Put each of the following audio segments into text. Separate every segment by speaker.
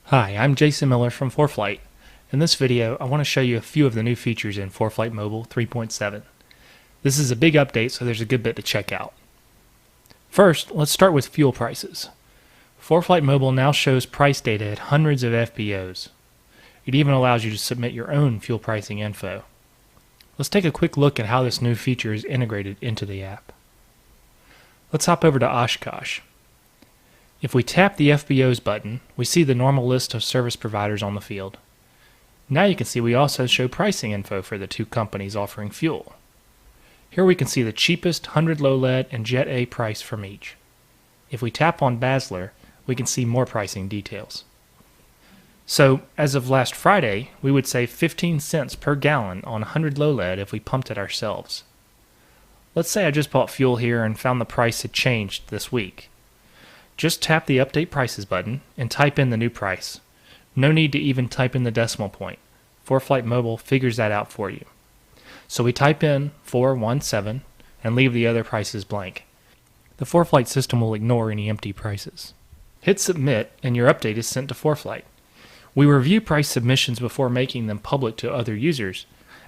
Speaker 1: Hi, I'm Jason Miller from ForeFlight. In this video, I want to show you a few of the new features in ForeFlight Mobile 3.7. This is a big update, so there's a good bit to check out. First, let's start with fuel prices. ForeFlight Mobile now shows price data at hundreds of FBOs. It even allows you to submit your own fuel pricing info. Let's take a quick look at how this new feature is integrated into the app. Let's hop over to Oshkosh. If we tap the FBOs button, we see the normal list of service providers on the field. Now you can see we also show pricing info for the two companies offering fuel. Here we can see the cheapest 100 low lead and Jet A price from each. If we tap on Basler, we can see more pricing details. So, as of last Friday, we would save 15 cents per gallon on 100 low lead if we pumped it ourselves. Let's say I just bought fuel here and found the price had changed this week. Just tap the Update Prices button and type in the new price. No need to even type in the decimal point. ForeFlight Mobile figures that out for you. So we type in 417 and leave the other prices blank. The ForeFlight system will ignore any empty prices. Hit Submit and your update is sent to ForeFlight. We review price submissions before making them public to other users,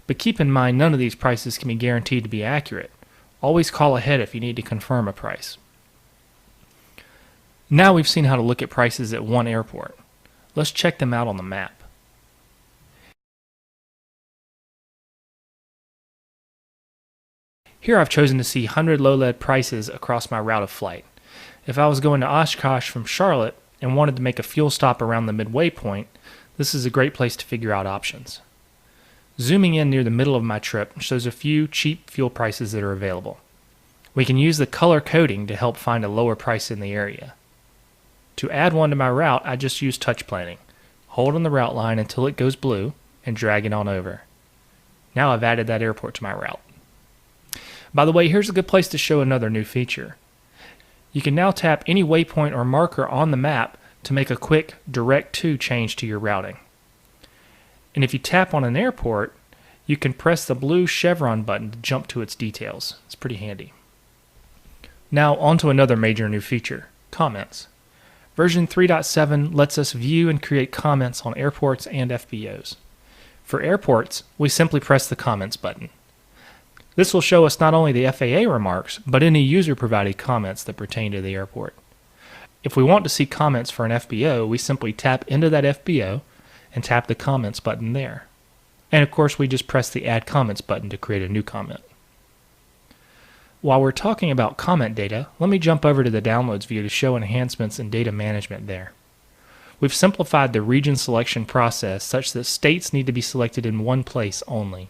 Speaker 1: but keep in mind none of these prices can be guaranteed to be accurate. Always call ahead if you need to confirm a price. Now we've seen how to look at prices at one airport. Let's check them out on the map. Here I've chosen to see 100 low lead prices across my route of flight. If I was going to Oshkosh from Charlotte and wanted to make a fuel stop around the midway point, this is a great place to figure out options. Zooming in near the middle of my trip shows a few cheap fuel prices that are available. We can use the color coding to help find a lower price in the area. To add one to my route, I just use touch planning. Hold on the route line until it goes blue and drag it on over. Now I've added that airport to my route. By the way, here's a good place to show another new feature. You can now tap any waypoint or marker on the map to make a quick direct to change to your routing. And if you tap on an airport, you can press the blue chevron button to jump to its details. It's pretty handy. Now on to another major new feature, comments. Version 3.7 lets us view and create comments on airports and FBOs. For airports, we simply press the comments button. This will show us not only the FAA remarks, but any user-provided comments that pertain to the airport. If we want to see comments for an FBO, we simply tap into that FBO and tap the comments button there. And of course, we just press the Add Comments button to create a new comment. While we're talking about comment data, let me jump over to the Downloads view to show enhancements in data management there. We've simplified the region selection process such that states need to be selected in one place only.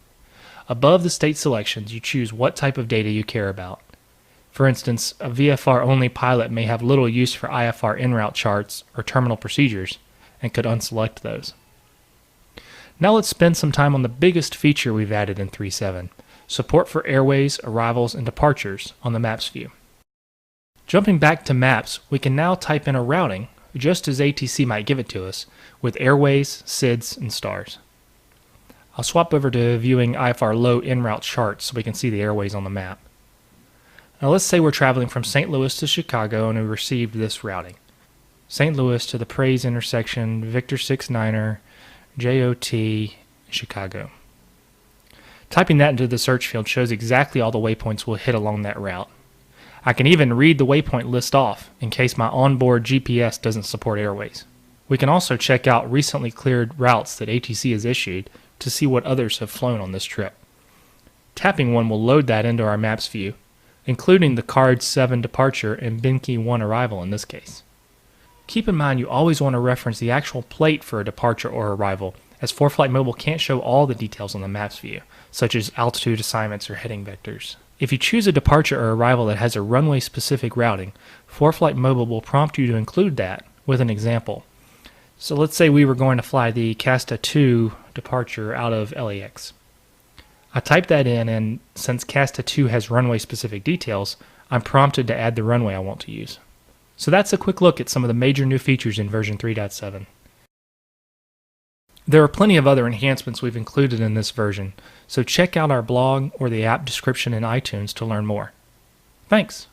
Speaker 1: Above the state selections, you choose what type of data you care about. For instance, a VFR-only pilot may have little use for IFR en route charts or terminal procedures and could unselect those. Now let's spend some time on the biggest feature we've added in 3.7. Support for airways, arrivals, and departures on the Maps view. Jumping back to Maps, we can now type in a routing, just as ATC might give it to us, with airways, SIDS, and stars. I'll swap over to viewing IFR low en route charts so we can see the airways on the map. Now let's say we're traveling from St. Louis to Chicago and we received this routing. St. Louis to the Praise intersection, Victor 69er, JOT, Chicago. Typing that into the search field shows exactly all the waypoints we'll hit along that route. I can even read the waypoint list off in case my onboard GPS doesn't support airways. We can also check out recently cleared routes that ATC has issued to see what others have flown on this trip. Tapping one will load that into our Maps view, including the Card 7 departure and Binky 1 arrival in this case. Keep in mind you always want to reference the actual plate for a departure or arrival, as ForeFlight Mobile can't show all the details on the Maps view, such as altitude assignments or heading vectors. If you choose a departure or arrival that has a runway-specific routing, ForeFlight Mobile will prompt you to include that with an example. So let's say we were going to fly the Casta 2 departure out of LAX. I type that in, and since Casta 2 has runway-specific details, I'm prompted to add the runway I want to use. So that's a quick look at some of the major new features in version 3.7. There are plenty of other enhancements we've included in this version, so check out our blog or the app description in iTunes to learn more. Thanks!